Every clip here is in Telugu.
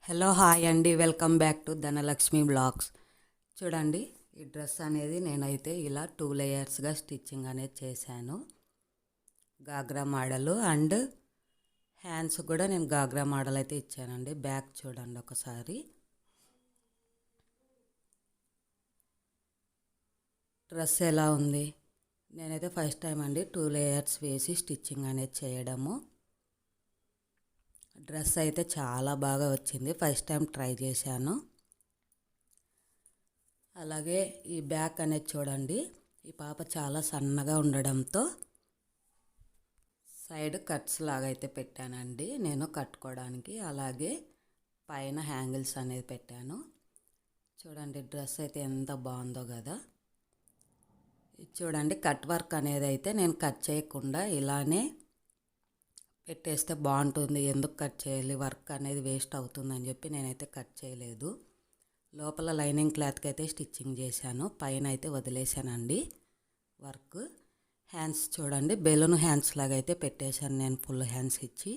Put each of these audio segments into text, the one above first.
హలో హాయ్ అండి, welcome back to Dhanalakshmi blogs. చూడండి, ఈ డ్రెస్ అనేది నేనైతే ఇలా 2 లేయర్స్గా స్టిచ్చింగ్ అనేది చేశాను. గాగ్రా మోడలు అండ్ హ్యాండ్స్ కూడా నేను గాగ్రా మోడల్ అయితే ఇచ్చానండి. బ్యాక్ చూడండి ఒకసారి. డ్రెస్ ఎలా ఉంది? నేనైతే ఫస్ట్ టైం అండి 2 లేయర్స్ వేసి స్టిచ్చింగ్ అనేది చేయడము. డ్రెస్ అయితే చాలా బాగా వచ్చింది. ఫస్ట్ టైం ట్రై చేశాను. అలాగే ఈ బ్యాక్ అనేది చూడండి, ఈ పాప చాలా సన్నగా ఉండడంతో సైడ్ కట్స్ లాగా అయితే పెట్టానండి నేను కట్టుకోవడానికి. అలాగే పైన హ్యాంగిల్స్ అనేది పెట్టాను. చూడండి, డ్రెస్ అయితే ఎంత బాగుందో కదా. చూడండి, కట్ వర్క్ అనేది అయితే నేను కట్ చేయకుండా ఇలానే పెట్టేస్తే బాగుంటుంది. ఎందుకు కట్ చేయాలి, వర్క్ అనేది వేస్ట్ అవుతుందని చెప్పి నేనైతే కట్ చేయలేదు. లోపల లైనింగ్ క్లాత్కి అయితే స్టిచ్చింగ్ చేశాను, పైన అయితే వదిలేసానండి వర్క్. హ్యాండ్స్ చూడండి, బెలూన్ హ్యాండ్స్ లాగా అయితే పెట్టేశాను నేను, ఫుల్ హ్యాండ్స్ ఇచ్చి.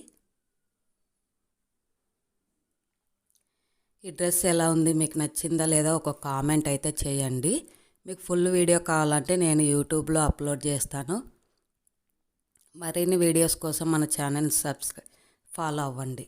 ఈ డ్రెస్ ఎలా ఉంది, మీకు నచ్చిందా లేదా ఒక కామెంట్ అయితే చేయండి. మీకు ఫుల్ వీడియో కావాలంటే నేను యూట్యూబ్లో అప్లోడ్ చేస్తాను. మరిన్ని వీడియోస్ కోసం మన ఛానల్ ఫాలో అవ్వండి.